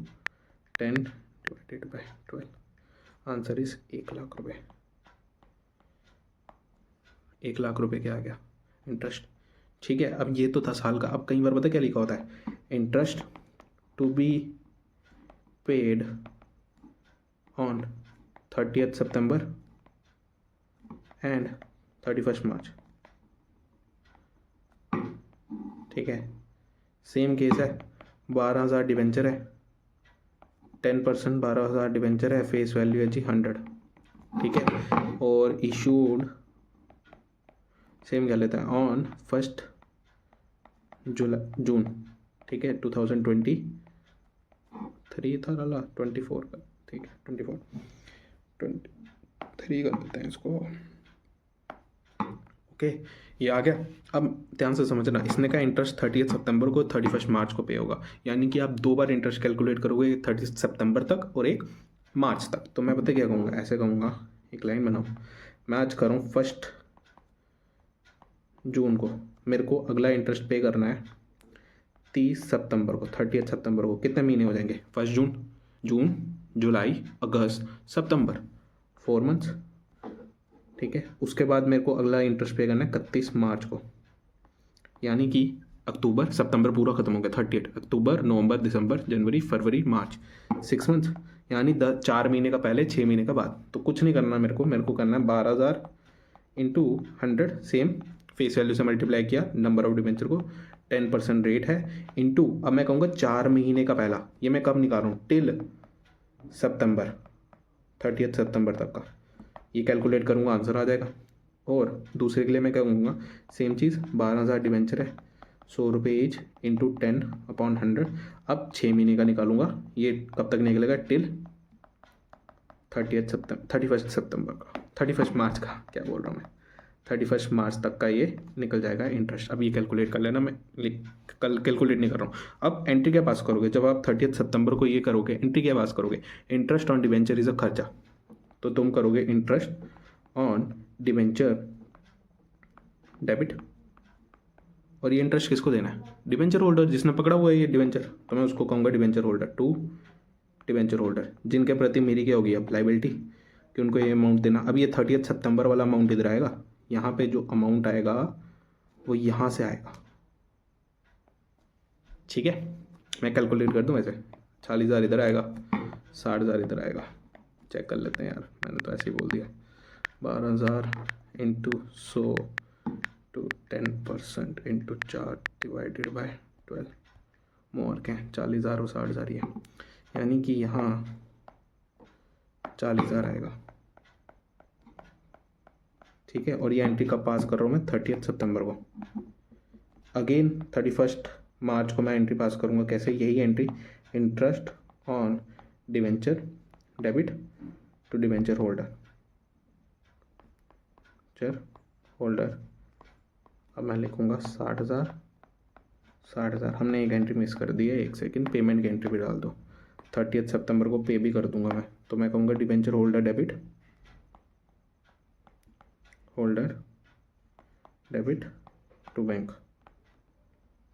Speaker 1: 10 divided by 12, answer is 1 lakh रुपये। 1 लाख रुपये क्या आ गया इंटरेस्ट, ठीक है। अब ये तो था साल का। अब कई बार पता क्या लिखा होता है, interest to be paid on 30th September and 31st March. ठीक है, सेम केस है, 12,000 डिवेंचर है, 10% 12,000 डिवेंचर है, फेस वैल्यू है जी 100। ठीक है, और इशूड सेम क्या लेता है ऑन 1 जून। ठीक है, 2023 था लाला 24 का। ठीक है, 23 कर देते हैं इसको। ओके, ये आ गया। अब ध्यान से समझना, इसने का इंटरेस्ट 30 सितंबर को 31 मार्च को पे होगा, यानी कि आप 2 बार इंटरेस्ट कैलकुलेट करोगे, 30 सितंबर तक और एक मार्च तक। तो मैं पता क्या कहूँगा, ऐसे कहूँगा, एक लाइन बनाओ, मैं आज करूँ 1 जून को, मेरे को अगला इंटरेस्ट पे करना है 30 सितंबर को, 30 सितंबर को। कितने महीने हो जाएंगे, 1 जून, जुलाई, अगस्त, सितंबर, 4 मंथ्स। ठीक है, उसके बाद मेरे को अगला इंटरेस्ट पे करना है 31 मार्च को, यानी कि अक्टूबर, सितंबर पूरा खत्म हो गया, 30 अक्टूबर, नवंबर, दिसंबर, जनवरी, फरवरी, मार्च, 6 मंथ्स, यानी 4 महीने का पहले, 6 महीने का बाद। तो कुछ नहीं करना मेरे को करना है 12,000 इंटू 100, सेम फेस वैल्यू से मल्टीप्लाई किया, नंबर ऑफ डिवेंचर को, 10% रेट है, इंटू अब मैं कहूँगा 4 महीने का पहला, ये मैं कब निकाल रहा हूँ, टिल सितंबर, 30 सितंबर तक का, ये कैलकुलेट करूँगा, आंसर आ जाएगा। और दूसरे के लिए मैं क्या कहूँगा, सेम चीज़, 12,000 डिवेंचर है, 100 रुपये ईच, इंटू 10/100। अब 6 महीने का निकालूंगा, ये कब तक निकलेगा, टिल 31 सितंबर का, 31 मार्च का, क्या बोल रहा हूँ मैं, 31 मार्च तक का ये निकल जाएगा इंटरेस्ट। अब ये कैलकुलेट कर लेना, मैं कल कैलकुलेट नहीं कर रहा हूँ। अब एंट्री क्या पास करोगे, जब आप 30 सितंबर को ये करोगे, एंट्री क्या पास करोगे, interest on debenture is a खर्चा, तो तुम करोगे इंटरेस्ट ऑन डिवेंचर डेबिट। और ये इंटरेस्ट किसको देना है, डिवेंचर होल्डर, जिसने पकड़ा हुआ है ये डिवेंचर, तो मैं उसको कहूँगा debenture holder, to debenture holder, जिनके प्रति मेरी क्या होगी अब लाइबिलिटी, कि उनको ये अमाउंट देना। अब ये 30 सितंबर वाला अमाउंट इधर आएगा, यहाँ पे जो अमाउंट आएगा वो यहाँ से आएगा। ठीक है, मैं कैलकुलेट कर दूँ वैसे, 40,000 इधर आएगा, 60,000 इधर आएगा, चेक कर लेते हैं यार, मैंने तो ऐसे ही बोल दिया, 12,000 into 100 to 10% into 4 divided by 12, more के 40,000 और 60,000 ये, यानी कि यहाँ 40,000 आएगा। ठीक है, और ये एंट्री कब पास कर रहा हूँ मैं, 30 सितंबर को। अगेन 31 मार्च को मैं एंट्री पास करूँगा, कैसे, यही entry, interest on debenture debit to debenture holder. अब मैं लिखूँगा 60,000, हमने एक एंट्री मिस कर दी है, 1 सेकेंड, पेमेंट की एंट्री भी डाल दो, 30 सितंबर को पे भी कर दूंगा मैं, तो मैं कहूँगा debenture holder debit to bank,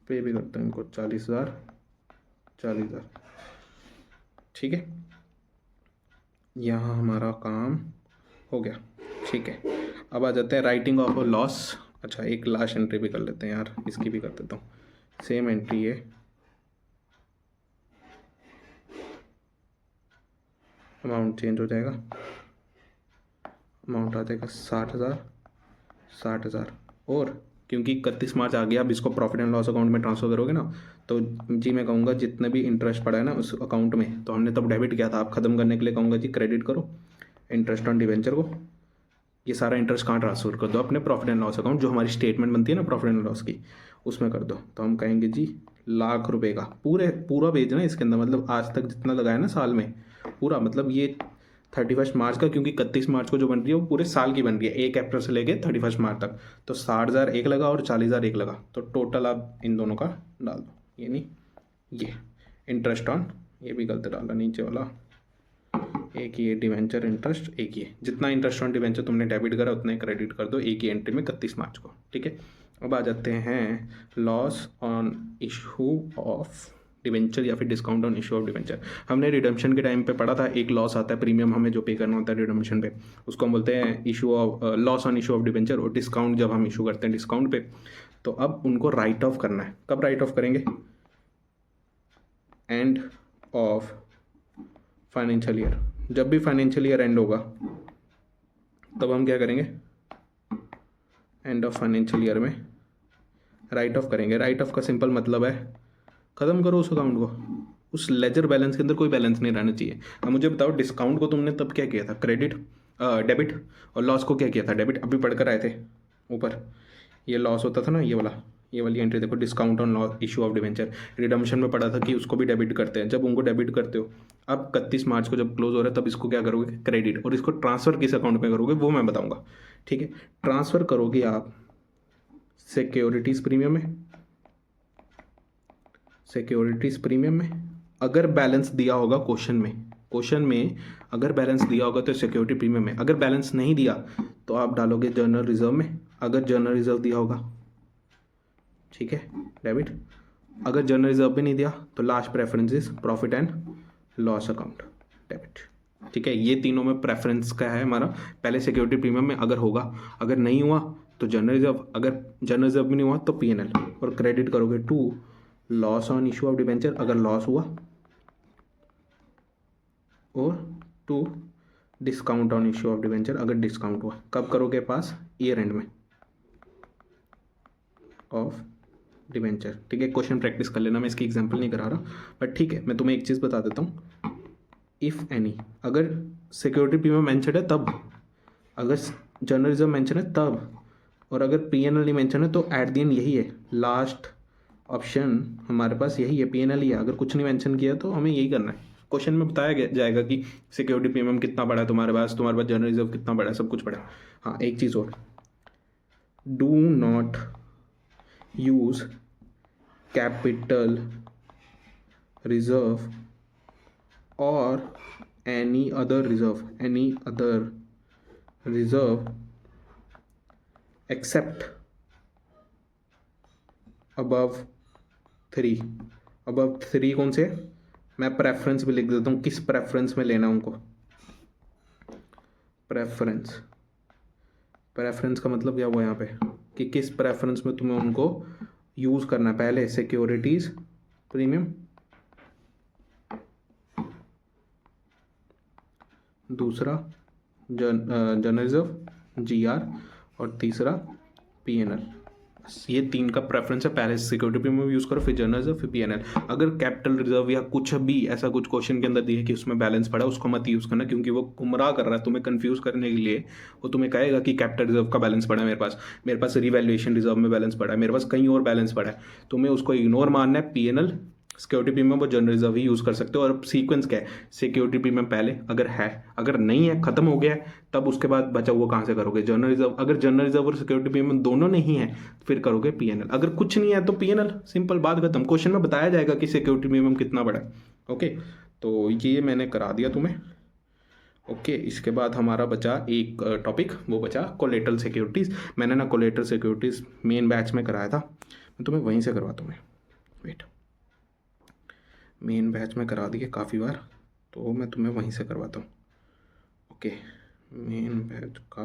Speaker 1: पे भी करते हैं इनको 40,000। ठीक है, यहाँ हमारा काम हो गया। ठीक है, अब आ जाते हैं राइटिंग ऑफ अ लॉस। अच्छा, एक लास्ट एंट्री भी कर लेते हैं यार, इसकी भी कर देता हूँ, सेम एंट्री है, अमाउंट चेंज हो जाएगा, अमाउंट आ जाएगा 60,000। और क्योंकि 31 मार्च आ गया, अब इसको प्रॉफिट एंड लॉस अकाउंट में ट्रांसफर करोगे ना, तो जी मैं कहूँगा जितने भी इंटरेस्ट पड़ा है ना उस अकाउंट में, तो हमने तब डेबिट किया था, आप ख़त्म करने के लिए कहूँगा जी क्रेडिट करो इंटरेस्ट ऑन डिवेंचर को, ये सारा इंटरेस्ट कहाँ ट्रांसफर कर दो, अपने प्रॉफिट एंड लॉस अकाउंट, जो हमारी स्टेटमेंट बनती है ना प्रॉफिट एंड लॉस की, उसमें कर दो। तो हम कहेंगे जी ₹1,00,000 का पूरा भेजना है इसके अंदर, मतलब आज तक जितना लगाया ना साल में पूरा, मतलब ये 31 मार्च का, क्योंकि 31 मार्च को जो बन रही है वो पूरे साल की बन रही है, 1 अप्रैल से लेके 31 मार्च तक, तो 60,000 एक लगा और 40,000 एक लगा, तो टोटल आप इन दोनों का डाल दो, यानी ये इंटरेस्ट ऑन, ये भी गलत डाला नीचे वाला, एक ये डिवेंचर इंटरेस्ट, एक ये, जितना इंटरेस्ट ऑन डिवेंचर तुमने डेबिट करा उतना ही क्रेडिट कर दो एक ही एंट्री में 31 मार्च को। ठीक है, अब आ जाते हैं loss on issue of debenture या फिर discount on issue of debenture. हमने रिडम्पशन के टाइम पे पढ़ा था, एक लॉस आता है, प्रीमियम हमें जो पे करना होता है रिडम्पशन पे, उसको हम बोलते हैं issue of loss on issue of debenture, और डिस्काउंट जब हम इशू करते हैं डिस्काउंट पे, तो अब उनको राइट ऑफ करना है। कब राइट ऑफ करेंगे, एंड ऑफ फाइनेंशियल ईयर, जब भी फाइनेंशियल ईयर एंड होगा तब हम क्या करेंगे, एंड ऑफ फाइनेंशियल ईयर में राइट ऑफ करेंगे। राइट ऑफ का सिंपल मतलब है ख़त्म करो उस अकाउंट को, उस लेजर बैलेंस के अंदर कोई बैलेंस नहीं रहना चाहिए। अब मुझे बताओ, डिस्काउंट को तुमने तब क्या किया था, क्रेडिट डेबिट, और लॉस को क्या किया था, डेबिट। अभी पढ़कर आए थे ऊपर, ये लॉस होता था ना, ये वाली एंट्री देखो, discount on loss issue of debenture. Redemption में पढ़ा था कि उसको भी डेबिट करते हैं। जब उनको डेबिट करते हो, अब 31 मार्च को जब क्लोज हो रहा है तब इसको क्या करोगे, क्रेडिट। और इसको ट्रांसफ़र किस अकाउंट में करोगे वो मैं बताऊँगा, ठीक है। ट्रांसफ़र करोगे आप सिक्योरिटीज़ प्रीमियम में, सिक्योरिटीज़ प्रीमियम में अगर बैलेंस दिया होगा क्वेश्चन में अगर बैलेंस दिया होगा तो सिक्योरिटी प्रीमियम में। अगर बैलेंस नहीं दिया तो आप डालोगे जनरल रिजर्व में। अगर जनरल रिजर्व दिया होगा, ठीक है, डेबिट। अगर जनरल रिजर्व भी नहीं दिया तो last preference is profit and loss account, debit, ठीक है। ये तीनों में प्रेफरेंस का है हमारा। पहले सिक्योरिटी प्रीमियम में अगर होगा, अगर नहीं हुआ तो जनरल रिजर्व, अगर जनरल रिजर्व भी नहीं हुआ तो पीएनएल, और क्रेडिट करोगे to loss on issue of debenture अगर लॉस हुआ, और to discount on issue of debenture अगर डिस्काउंट हुआ। कब करोगे पास, ईयर एंड में ऑफ डिबेंचर, ठीक है। क्वेश्चन प्रैक्टिस कर लेना, मैं इसकी एग्जांपल नहीं करा रहा, बट ठीक है, मैं तुम्हें एक चीज़ बता देता हूँ। इफ़ एनी, अगर सिक्योरिटी प्रीमियम मेंशन है तब, अगर जनरल रिजर्व मेंशन है तब, और अगर पीएनएल नहीं मेंशन है तो एट द एंड यही है, लास्ट ऑप्शन हमारे पास यही है, पीएनएल ही है। अगर कुछ नहीं मेंशन किया तो हमें यही करना है। क्वेश्चन में बताया जाएगा कि सिक्योरिटी प्रीमियम कितना पड़ा है तुम्हारे पास जनरल रिजर्व कितना पड़ा है, सब कुछ पड़ा है। हाँ, एक चीज़ और, do not use capital reserve और any other reserve except above 3 कौन से, मैं प्रेफरेंस भी लिख देता हूँ, किस प्रेफरेंस में लेना उनको। प्रेफरेंस का मतलब क्या हुआ यहाँ पे, कि किस प्रेफरेंस में तुम्हें उनको यूज़ करना है। पहले सिक्योरिटीज़ प्रीमियम, दूसरा जनरल रिजर्व जीआर, और तीसरा पीएनएल। ये 3 का प्रेफरेंस है। पहले सिक्योरिटी प्रीमियम यूज़ करो, फिर जनरल रिजर्व, फिर पीएनएल। अगर कैपिटल रिजर्व या कुछ भी ऐसा कुछ क्वेश्चन के अंदर दिया कि उसमें बैलेंस पड़ा, उसको मत यूज़ करना, क्योंकि वो गुमराह कर रहा है तुम्हें, कंफ्यूज करने के लिए। वो तुम्हें कहेगा कि कैपिटल रिजर्व का बैलेंस पड़ा है मेरे पास रिवैल्यूएशन रिजर्व में बैलेंस पड़ा है, मेरे पास कहीं और बैलेंस पड़ा है। तुम्हें उसको इग्नोर मारना है। पीएनएल, सिक्योरिटी प्रीमियम और जनरल रिजर्व ही यूज़ कर सकते हो। और सीक्वेंस क्या है, सिक्योरिटी प्रीमियम पहले अगर है, अगर नहीं है, खत्म हो गया है, तब उसके बाद बचा हुआ कहाँ से करोगे, जनरल रिजर्व। अगर जनरल रिजर्व और सिक्योरिटी प्रीमियम दोनों नहीं है फिर करोगे पीएनएल। अगर कुछ नहीं है तो पीएनएल, सिंपल बात खत्म। क्वेश्चन में बताया जाएगा कि सिक्योरिटी प्रीमियम कितना बड़ा है। ओके, तो ये मैंने करा दिया तुम्हें। ओके, इसके बाद हमारा बचा एक टॉपिक, वो बचा कोलेटरल सिक्योरिटीज़। मैंने ना कोलेटरल सिक्योरिटीज़ मेन बैच में कराया था, मैं तुम्हें वहीं से करवाता हूँ। वेट, मेन बैच में करा दिए काफ़ी बार, तो मैं तुम्हें वहीं से करवाता हूँ। ओके, मेन बैच का,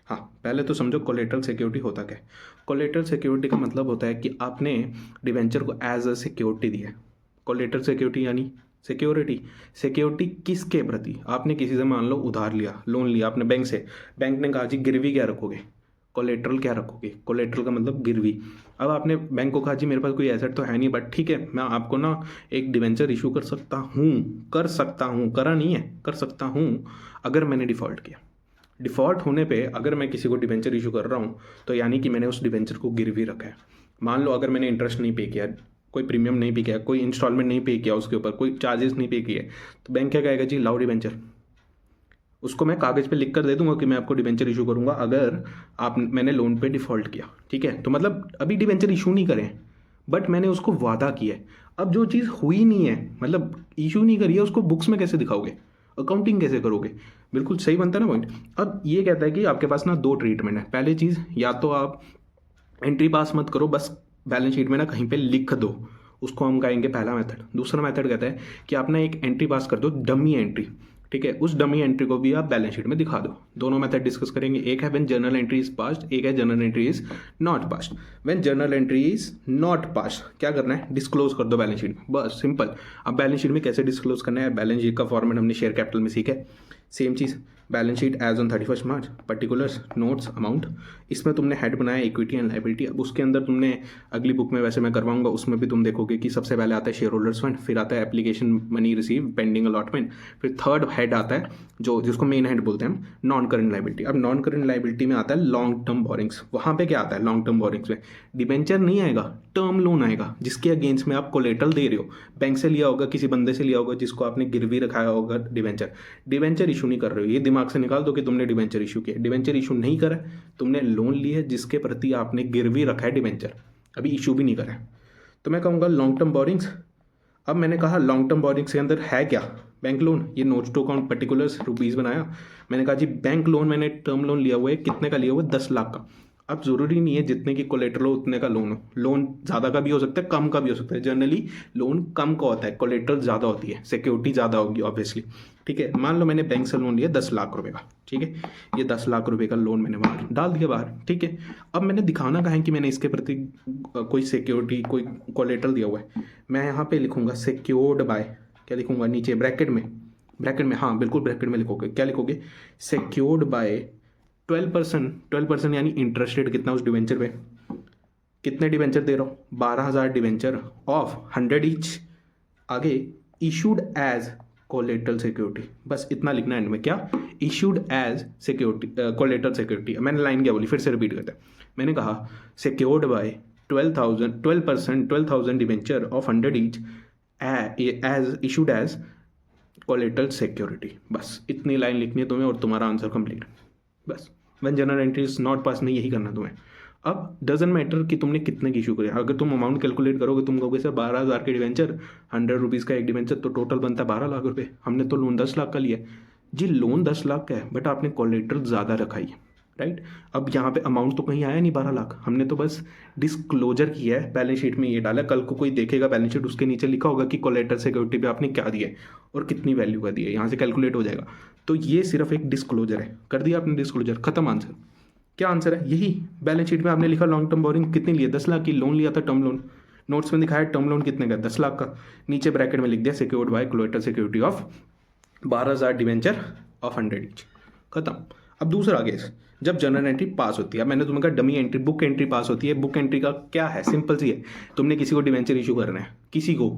Speaker 1: हाँ, पहले तो समझो कोलेटरल सिक्योरिटी होता क्या है। कोलेटरल सिक्योरिटी का मतलब होता है कि आपने डिवेंचर को एज अ सिक्योरिटी दिया है। कोलेटरल सिक्योरिटी यानी सिक्योरिटी किसके प्रति, आपने किसी से मान लो उधार लिया, लोन लिया आपने बैंक से, बैंक ने कहा जी गिरवी क्या रखोगे, कोलेटरल क्या रखोगे। कोलेटरल का मतलब गिरवी। अब आपने बैंक को कहा जी मेरे पास कोई एसेट तो है नहीं, बट ठीक है मैं आपको ना एक डिवेंचर इशू कर सकता हूँ, करा नहीं है, कर सकता हूँ अगर मैंने डिफ़ॉल्ट किया। डिफ़ॉल्ट होने पे अगर मैं किसी को डिवेंचर इशू कर रहा हूँ तो यानी कि मैंने उस डिवेंचर को गिरवी रखा है। मान लो अगर मैंने इंटरेस्ट नहीं पे किया, कोई प्रीमियम नहीं पे किया, कोई इंस्टॉलमेंट नहीं पे किया, उसके ऊपर कोई चार्जेस नहीं पे किए, तो बैंक क्या कहेगा जी लाओ डिवेंचर। उसको मैं कागज़ पे लिख कर दे दूंगा कि मैं आपको डिवेंचर इशू करूंगा अगर मैंने लोन पे डिफ़ॉल्ट किया, ठीक है। तो मतलब अभी डिवेंचर इशू नहीं करें, बट मैंने उसको वादा किया है। अब जो चीज़ हुई नहीं है, मतलब इशू नहीं करी है, उसको बुक्स में कैसे दिखाओगे, अकाउंटिंग कैसे करोगे। बिल्कुल सही बनता है ना पॉइंट। अब ये कहता है कि आपके पास ना 2 ट्रीटमेंट है। पहली चीज़, या तो आप एंट्री पास मत करो, बस बैलेंस शीट में ना कहीं पे लिख दो, उसको हम कहेंगे पहला मेथड। दूसरा मेथड कहता है कि आप ना एक एंट्री पास कर दो, डमी एंट्री, ठीक है, उस डमी एंट्री को भी आप बैलेंस शीट में दिखा दो। दोनों मेथड डिस्कस करेंगे, एक है when journal entry is passed, एक है journal entry is not passed. When journal entry is not passed क्या करना है, डिस्क्लोज कर दो बैलेंस शीट में, बस सिंपल। अब बैलेंस शीट में कैसे डिस्क्लोज करना है, बैलेंस शीट का फॉर्मेट हमने शेयर कैपिटल में सीखा है, सेम चीज़। Balance sheet as on 31 March, particulars, notes, amount, इसमें तुमने हेड बनाया इक्विटी एंड लायबिलिटी। अब उसके अंदर तुमने अगली बुक में वैसे मैं करवाऊंगा, उसमें भी तुम देखोगे कि सबसे पहले आता है शेयर होल्डर्स फंड, फिर आता है application money receive, pending allotment, फिर थर्ड हेड आता है जो जिसको मेन हेड बोलते हैं हम, नॉन करंट लायबिलिटी। अब नॉन करंट लायबिलिटी में आता है लॉन्ग टर्म बोरिंग्स। वहाँ पे क्या आता है लॉन्ग टर्म बोरिंग्स में, डिबेंचर नहीं आएगा, टर्म लोन आएगा जिसके अगेंस्ट में आप कोलेटरल दे रहे हो। बैंक से लिया होगा, किसी बंदे से लिया होगा जिसको आपने गिरवी रखाया होगा डिबेंचर। डिबेंचर इशू नहीं कर रहे हो, ये दिमाग से निकाल दो कि तुमने डिबेंचर इशू किया। डिबेंचर इशू नहीं करा, तुमने लोन लिया है जिसके प्रति आपने गिरवी रखा है डिबेंचर, अभी इशू भी नहीं करा है। तो मैं कहूँगा लॉन्ग टर्म बोरिंग्स। अब मैंने कहा लॉन्ग टर्म बोरिंग्स के अंदर है क्या, बैंक लोन, ये notes to account particulars rupees बनाया। मैंने कहा जी बैंक लोन मैंने टर्म लोन लिया हुआ है, कितने का लिया हुआ है, 10 लाख का। अब ज़रूरी नहीं है जितने की कोलेटरल हो उतने का लोन हो, लोन ज़्यादा का भी हो सकता है, कम का भी हो सकता है। जनरली लोन कम का होता है, कोलेटरल ज़्यादा होती है, सिक्योरिटी ज़्यादा होगी ऑब्वियसली। ठीक है, मान लो मैंने बैंक से लोन लिया 10 लाख रुपए का, ठीक है, ये 10 लाख रुपए का लोन मैंने वहाँ डाल दिया बाहर। ठीक है, अब मैंने दिखाना कहाँ है कि मैंने इसके प्रति कोई सिक्योरिटी, कोई कोलेटरल दिया हुआ है। मैं यहाँ पे लिखूंगा सिक्योर्ड बाय, क्या लिखूंगा नीचे ब्रैकेट में, हाँ बिल्कुल ब्रैकेट में लिखोगे, क्या लिखोगे, सिक्योर्ड बाय 12% यानी इंटरेस्टेड कितना उस डिवेंचर पे, कितने डिवेंचर दे रहा हूँ, 12,000 डिवेंचर ऑफ 100 ईच, आगे इशूड एज कोलेटरल सिक्योरिटी, बस इतना लिखना एंड में, क्या, issued as security, collateral security. मैंने लाइन क्या बोली, फिर से रिपीट करते हैं। मैंने कहा secured by 12,000 debenture of 100 each as issued as collateral security. बस इतनी लाइन लिखनी है तुम्हें और तुम्हारा आंसर कंप्लीट। बस when general entry is not pass में यही करना तुम्हें। अब डजेंट मैटर कि तुमने कितने की इशू करे, अगर तुम अमाउंट कैलकुलेट करोगे, तुम कहोगे सर 12,000 के डिवेंचर, 100 रुपीज़ का एक डिवेंचर, तो टोटल बनता है 12 लाख रुपए। हमने तो लोन 10 लाख का लिया जी, लोन 10 लाख का है बट आपने कोलेटरल ज़्यादा रखा ही, राइट। अब यहाँ पे अमाउंट तो कहीं आया नहीं 12 लाख, हमने तो बस डिस्क्लोजर किया है, बैलेंस शीट में ये डाला। कल को कोई देखेगा बैलेंस शीट, उसके नीचे लिखा होगा कि कोलेटरल सिक्योरिटी पे आपने क्या दिया है और कितनी वैल्यू का दिया है, यहाँ से कैलकुलेट हो जाएगा। तो ये सिर्फ एक डिस्क्लोजर है, कर दिया आपने डिस्क्लोजर, खत्म आंसर। क्या आंसर है, यही बैलेंस शीट में आपने लिखा लॉन्ग टर्म बोरिंग कितनी ली है, 10 लाख की, लोन लिया था टर्म लोन, नोट्स में दिखाया टर्म लोन कितने का, 10 लाख का, नीचे ब्रैकेट में लिख दिया secured bye collateral security of 12,000 debenture of 100 each, खत्म। अब दूसरा केस, जब जनरल एंट्री पास होती है, अब मैंने तुम्हें कहा डमी एंट्री, बुक एंट्री पास होती है। बुक एंट्री का क्या है, सिंपल सी है, तुमने किसी को डिवेंचर इशू करना है, किसी को,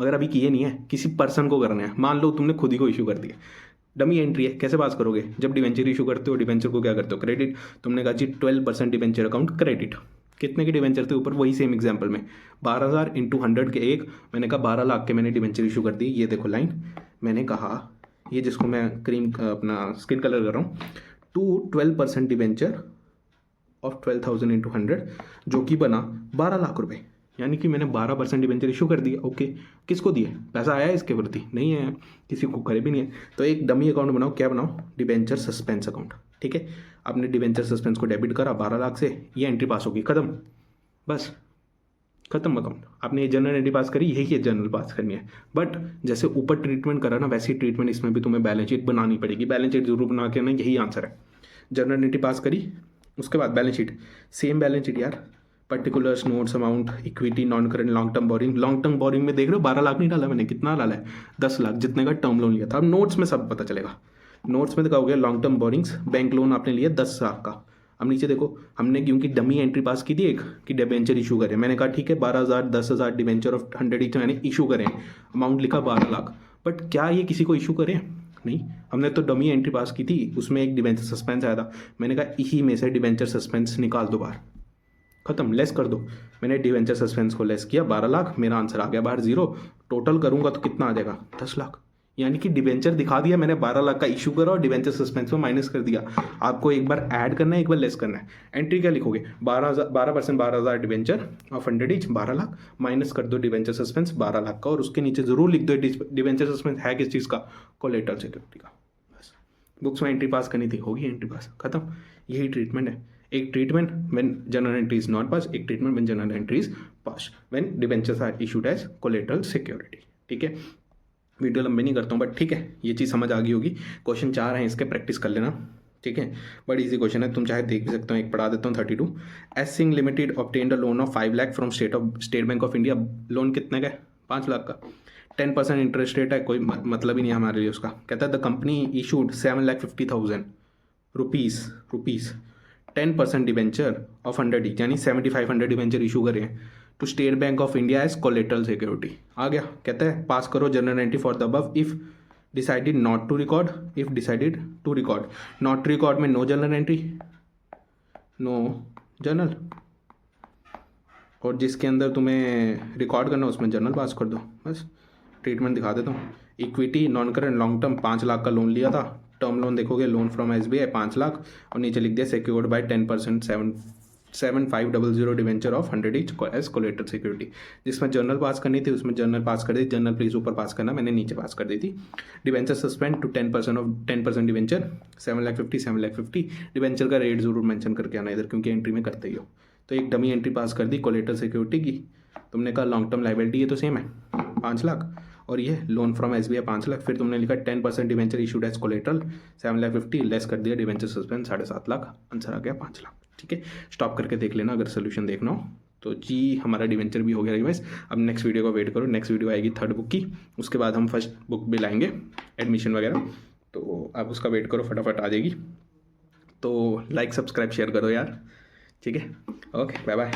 Speaker 1: मगर अभी किए नहीं है, किसी पर्सन को करना है। मान लो तुमने खुद ही को इशू कर दिया, डमी एंट्री है, कैसे पास करोगे, जब डिवेंचर इशू करते हो, डिवेंचर को क्या करते हो, क्रेडिट। तुमने कहा जी 12% डिवेंचर अकाउंट क्रेडिट, कितने के डिवेंचर थे ऊपर, वही सेम एग्जाम्पल में 12,000 इंटू 100 के एक, मैंने कहा 12 लाख के मैंने डिवेंचर इशू कर दी। ये देखो लाइन, मैंने कहा ये जिसको मैं क्रीम अपना स्किन कलर कर रहा हूँ, टू 12% डिवेंचर ऑफ 12,000 इंटू 100 जो कि बना 12 लाख रुपए, यानी कि मैंने 12% डिवेंचर इशू कर दिया। ओके, किसको दिए, पैसा आया इसके प्रति, नहीं आया, किसी को करे भी नहीं है। तो एक डमी अकाउंट बनाओ, क्या बनाओ, डिवेंचर सस्पेंस अकाउंट। ठीक है, आपने डिवेंचर सस्पेंस को डेबिट करा 12 लाख से, ये एंट्री पास होगी, खत्म, बस खत्म अकाउंट। आपने ये जनरल एंट्री पास करी, यही है जनरल पास करनी है। बट जैसे ऊपर ट्रीटमेंट करा ना, वैसी ट्रीटमेंट इसमें भी तुम्हें बैलेंस शीट बनानी पड़ेगी, बैलेंस शीट जरूर बना के ना, यही आंसर है। जनरल एंट्री पास करी, उसके बाद balance sheet, same balance sheet यार, particulars, notes, amount, equity, non current, long term borrowing. Long term borrowing में देख रहे हो 12 लाख नहीं डाला मैंने, कितना डाला है, 10 लाख, जितने का टर्म लोन लिया था। अब नोट्स में सब पता चलेगा, नोट्स में दिखाओगे long term borrowings, bank loan आपने लिया 10 लाख का। अब नीचे देखो, हमने क्योंकि डमी एंट्री पास की थी एक कि डिवेंचर इशू करें, मैंने कहा ठीक है 12,000 10,000 डिवेंचर ऑफ 100 ईच मैंने इशू करें, अमाउंट लिखा 12 लाख। बट क्या ये किसी को इशू करें, नहीं, हमने तो डमी एंट्री पास की थी, उसमें एक डिवेंचर सस्पेंस आया था, मैंने कहा इसी में से डिवेंचर सस्पेंस निकाल दो बाहर, खत्म, लेस कर दो। मैंने डिवेंचर सस्पेंस को लेस किया 12 लाख, मेरा आंसर आ गया बाहर 0। टोटल करूंगा तो कितना आ जाएगा, 10 लाख। यानी कि डिवेंचर दिखा दिया मैंने, 12 लाख का इशू करा और डिवेंचर सस्पेंस में माइनस कर दिया। आपको एक बार ऐड करना है, एक बार लेस करना है। एंट्री क्या लिखोगे, 12% 12,000 debenture of 100 each 12 lakh, minus कर दो डिवेंचर सस्पेंस 12 लाख का, और उसके नीचे जरूर लिख दो डिवेंचर सस्पेंस है किस चीज़ का, कोलेटरल सिक्योरिटी का। बस बुक्स में एंट्री पास करनी थी, होगी एंट्री पास, खत्म। यही ट्रीटमेंट है, एक treatment when general entry is not pass, एक treatment when general entry is pass, when debentures are issued as collateral security. ठीक है, वीडियो लंबी नहीं करता हूँ, बट ठीक है, ये चीज़ समझ आ गई होगी। क्वेश्चन 4 हैं इसके, प्रैक्टिस कर लेना, ठीक है। बड़ी इजी क्वेश्चन है, तुम चाहे देख भी सकते हो। एक पढ़ा देता हूँ 32। S Singh limited obtained a loan of 5 lakh from state Bank of India. Loan कितने का है? 5 लाख का। 10% इंटरेस्ट रेट है, कोई मतलब ही नहीं है हमारे लिए उसका। कहता है the company issued 7,50,000 rupees 10% debenture of 100 each, यानी 7,500 डिवेंचर इशू करें to State Bank of India as collateral security. आ गया। कहता है पास करो journal entry for the above if decided not to record, if decided to record. Not record में no journal entry, no journal, और जिसके अंदर तुम्हें रिकॉर्ड करना उसमें जर्नल पास कर दो, बस। ट्रीटमेंट दिखा देता हूँ। Equity non current long term 5 lakh का लोन लिया था। टर्म लोन देखोगे, लोन फ्रॉम SBI 5 लाख, और नीचे लिख दिया secured by 10% 7500 debenture of 100 each as collateral security. जिसमें जर्नल पास करनी थी उसमें जर्नल पास कर दी। जर्नल प्लीज ऊपर पास करना, मैंने नीचे पास कर दी थी। Debenture suspense to 10% debenture 7,50,7,50। Debenture का रेट जरूर मेंशन करके आना इधर, क्योंकि एंट्री में करते ही हो। तो एक डमी एंट्री पास कर दी कोलेटरल सिक्योरिटी की। तुमने कहा लॉन्ग टर्म लाइबिलिटी, ये तो सेम है 5 लाख, और ये लोन फ्रॉम SBI 5 लाख। फिर तुमने लिखा 10% debenture issued as collateral 7,50,000 less कर दिया डिवेंचर सस्पेंड 7.5 लाख। आंसर आ गया 5 लाख, ठीक है। स्टॉप करके देख लेना अगर सोल्यूशन देखना हो तो। जी हमारा डिवेंचर भी हो गया रिवाइज। अब नेक्स्ट वीडियो का वेट करो, नेक्स्ट वीडियो आएगी 3rd बुक की, उसके बाद हम फर्स्ट बुक भी लाएंगे एडमिशन वगैरह, तो आप उसका वेट करो, फटाफट आ जाएगी। तो लाइक सब्सक्राइब शेयर करो यार, ठीक है। Okay, bye bye.